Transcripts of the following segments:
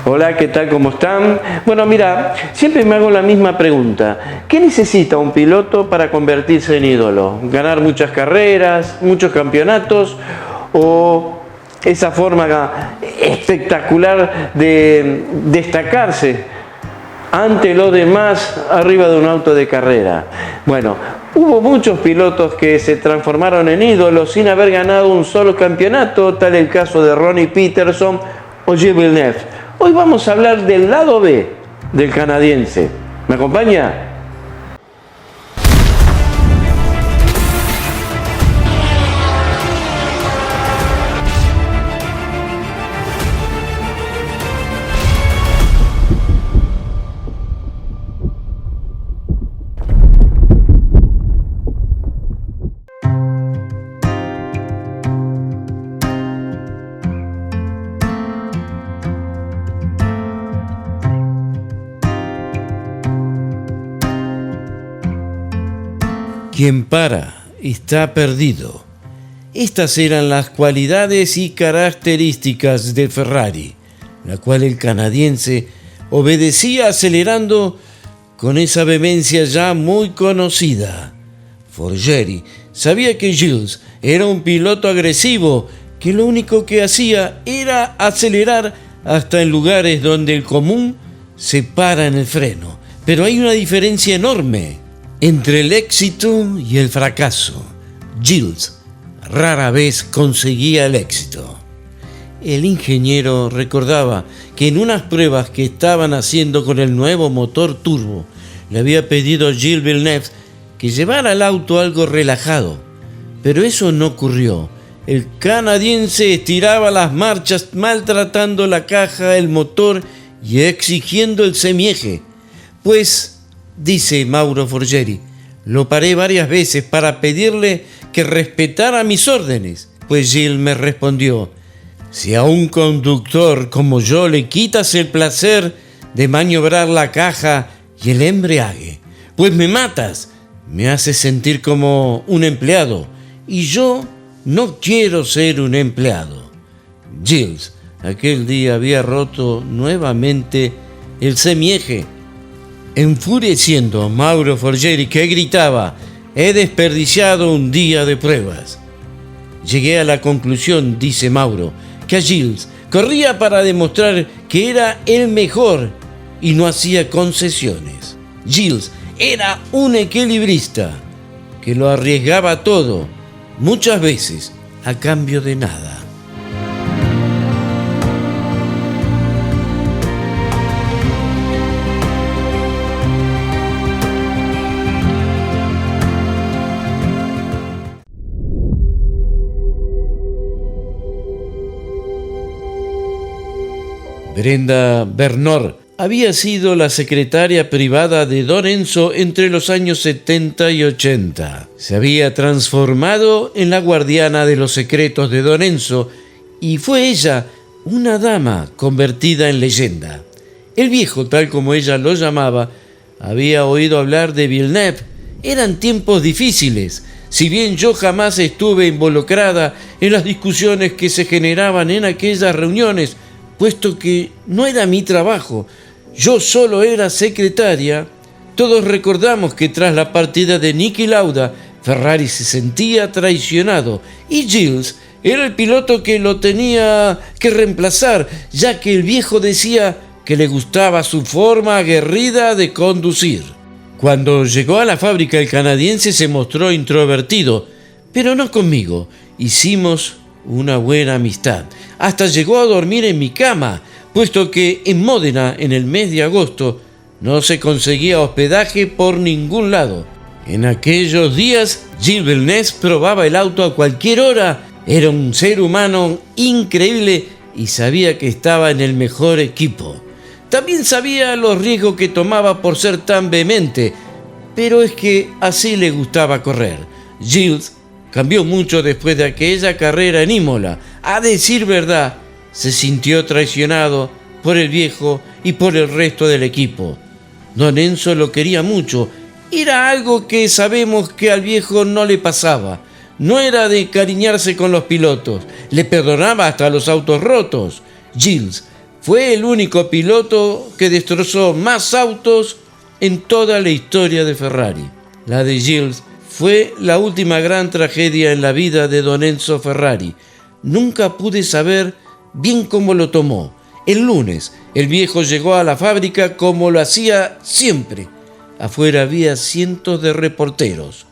Hola, ¿qué tal? ¿Cómo están? Bueno, mira, siempre me hago la misma pregunta. ¿Qué necesita un piloto para convertirse en ídolo? ¿Ganar muchas carreras, muchos campeonatos o esa forma espectacular de destacarse ante los demás arriba de un auto de carrera? Bueno, hubo muchos pilotos que se transformaron en ídolos sin haber ganado un solo campeonato, tal el caso de Ronnie Peterson o Gilles Villeneuve. Hoy vamos a hablar del lado B del canadiense. ¿Me acompaña? Quien para está perdido. Estas eran las cualidades y características de Ferrari, la cual el canadiense obedecía acelerando con esa vehemencia ya muy conocida. Forgieri sabía que Gilles era un piloto agresivo, que lo único que hacía era acelerar hasta en lugares donde el común se para en el freno. Pero hay una diferencia enorme entre el éxito y el fracaso. Gilles rara vez conseguía el éxito. El ingeniero recordaba que en unas pruebas que estaban haciendo con el nuevo motor turbo, le había pedido a Gilles Villeneuve que llevara el auto algo relajado, pero eso no ocurrió. El canadiense estiraba las marchas maltratando la caja, el motor y exigiendo el semieje. Pues, dice Mauro Forgieri, lo paré varias veces para pedirle que respetara mis órdenes. Pues Gilles me respondió: si a un conductor como yo le quitas el placer de maniobrar la caja y el embrague, pues me matas, me haces sentir como un empleado, y yo no quiero ser un empleado. Gilles aquel día había roto nuevamente el semieje, enfureciendo a Mauro Forgieri, que gritaba: he desperdiciado un día de pruebas. Llegué a la conclusión, dice Mauro, que a Gilles corría para demostrar que era el mejor y no hacía concesiones. Gilles era un equilibrista que lo arriesgaba todo, muchas veces a cambio de nada. Brenda Bernard había sido la secretaria privada de Don Enzo entre los años 70 y 80. Se había transformado en la guardiana de los secretos de Don Enzo y fue ella una dama convertida en leyenda. El viejo, tal como ella lo llamaba, había oído hablar de Villeneuve. Eran tiempos difíciles. Si bien yo jamás estuve involucrada en las discusiones que se generaban en aquellas reuniones, puesto que no era mi trabajo, yo solo era secretaria, todos recordamos que tras la partida de Niki Lauda, Ferrari se sentía traicionado y Gilles era el piloto que lo tenía que reemplazar, ya que el viejo decía que le gustaba su forma aguerrida de conducir. Cuando llegó a la fábrica, el canadiense se mostró introvertido, pero no conmigo. Hicimos una buena amistad. Hasta llegó a dormir en mi cama, puesto que en Módena, en el mes de agosto, no se conseguía hospedaje por ningún lado. En aquellos días, Gilles Villeneuve probaba el auto a cualquier hora. Era un ser humano increíble y sabía que estaba en el mejor equipo. También sabía los riesgos que tomaba por ser tan vehemente, pero es que así le gustaba correr. Gilles cambió mucho después de aquella carrera en Imola. A decir verdad, se sintió traicionado por el viejo y por el resto del equipo. Don Enzo lo quería mucho. Era algo que sabemos que al viejo no le pasaba. No era de cariñarse con los pilotos. Le perdonaba hasta los autos rotos. Gilles Fue el único piloto que destrozó más autos en toda la historia de Ferrari. La de Gilles fue la última gran tragedia en la vida de don Enzo Ferrari. Nunca pude saber bien cómo lo tomó. El lunes, el viejo llegó a la fábrica como lo hacía siempre. Afuera había cientos de reporteros.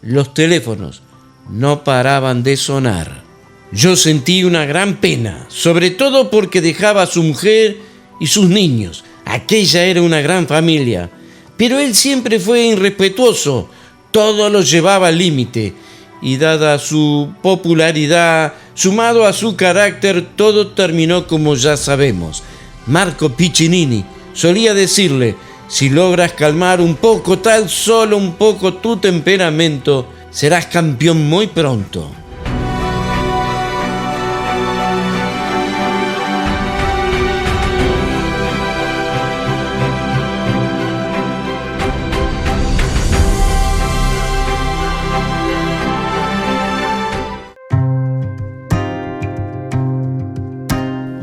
Los teléfonos no paraban de sonar. Yo sentí una gran pena, sobre todo porque dejaba a su mujer y sus niños. Aquella era una gran familia. Pero él siempre fue irrespetuoso, todo lo llevaba al límite. Y dada su popularidad, sumado a su carácter, todo terminó como ya sabemos. Marco Piccinini solía decirle: si logras calmar un poco, tan solo un poco, tu temperamento, serás campeón muy pronto.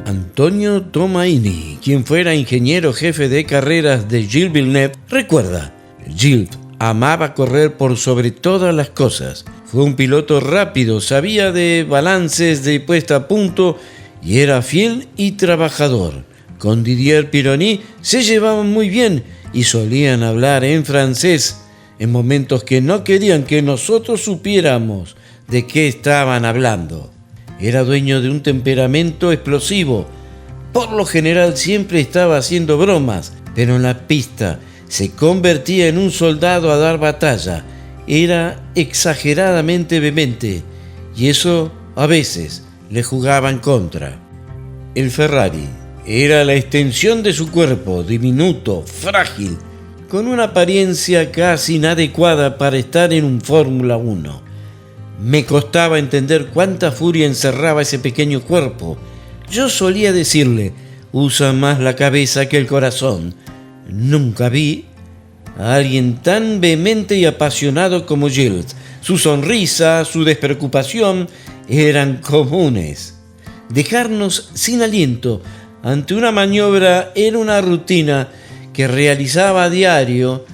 Antonio Tomaini, quien fuera ingeniero jefe de carreras de Gilles Villeneuve, recuerda: Gilles amaba correr por sobre todas las cosas. Fue un piloto rápido, sabía de balances, de puesta a punto y era fiel y trabajador. Con Didier Pironi se llevaban muy bien y solían hablar en francés en momentos que no querían que nosotros supiéramos de qué estaban hablando. Era dueño de un temperamento explosivo. Por lo general siempre estaba haciendo bromas, pero en la pista se convertía en un soldado a dar batalla. Era exageradamente vehemente y eso a veces le jugaba en contra. El Ferrari era la extensión de su cuerpo, diminuto, frágil, con una apariencia casi inadecuada para estar en un Fórmula 1. Me costaba entender cuánta furia encerraba ese pequeño cuerpo. Yo solía decirle: usa más la cabeza que el corazón. Nunca vi a alguien tan vehemente y apasionado como Gilles. Su sonrisa, su despreocupación eran comunes. Dejarnos sin aliento ante una maniobra era una rutina que realizaba a diario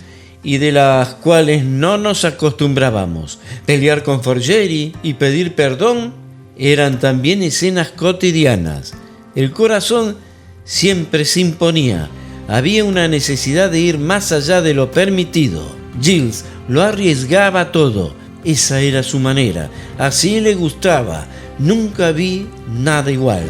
y de las cuales no nos acostumbrábamos. Pelear con Forgeri y pedir perdón eran también escenas cotidianas. El corazón siempre se imponía. Había una necesidad de ir más allá de lo permitido. Gilles lo arriesgaba todo. Esa era su manera. Así le gustaba. Nunca vi nada igual.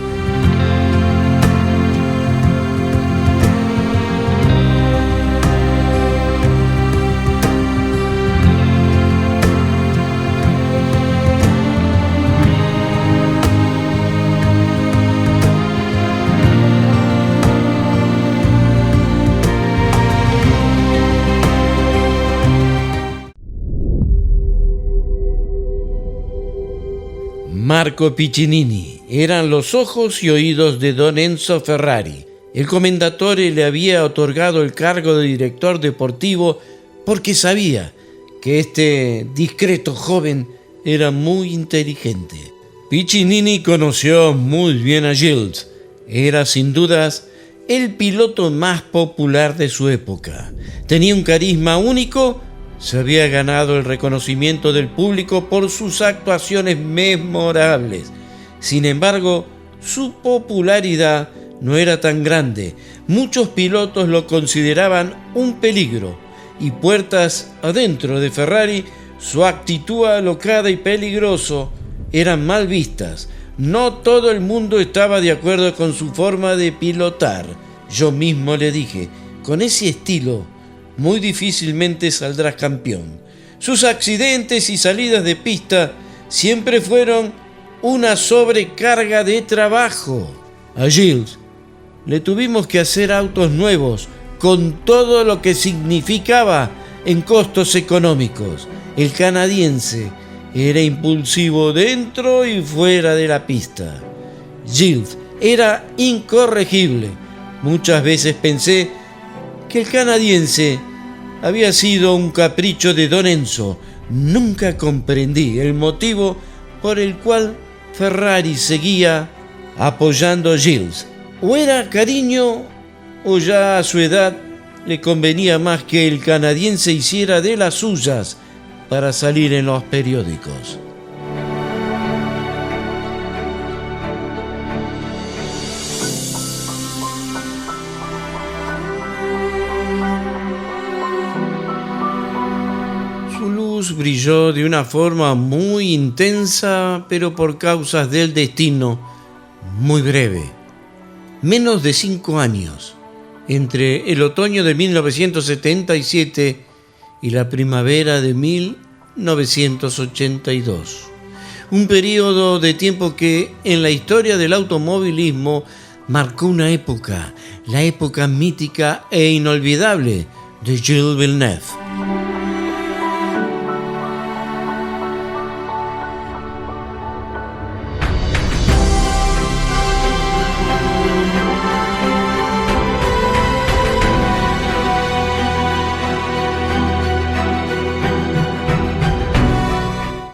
Marco Piccinini eran los ojos y oídos de don Enzo Ferrari. El commendatore le había otorgado el cargo de director deportivo porque sabía que este discreto joven era muy inteligente. Piccinini conoció muy bien a Gilles. Era sin dudas el piloto más popular de su época. Tenía un carisma único. Se había ganado el reconocimiento del público por sus actuaciones memorables. Sin embargo, su popularidad no era tan grande. Muchos pilotos lo consideraban un peligro y puertas adentro de Ferrari, su actitud alocada y peligroso eran mal vistas. No todo el mundo estaba de acuerdo con su forma de pilotar. Yo mismo le dije: con ese estilo muy difícilmente saldrás campeón. Sus accidentes y salidas de pista siempre fueron una sobrecarga de trabajo. A Gilles le tuvimos que hacer autos nuevos, con todo lo que significaba en costos económicos. El canadiense era impulsivo dentro y fuera de la pista. Gilles era incorregible. Muchas veces pensé que el canadiense había sido un capricho de don Enzo. Nunca comprendí el motivo por el cual Ferrari seguía apoyando a Gilles. O era cariño o ya a su edad le convenía más que el canadiense hiciera de las suyas para salir en los periódicos. Su luz brilló de una forma muy intensa, pero por causas del destino, muy breve. Menos de 5 años, entre el otoño de 1977 y la primavera de 1982. Un periodo de tiempo que en la historia del automovilismo marcó una época, la época mítica e inolvidable de Gilles Villeneuve.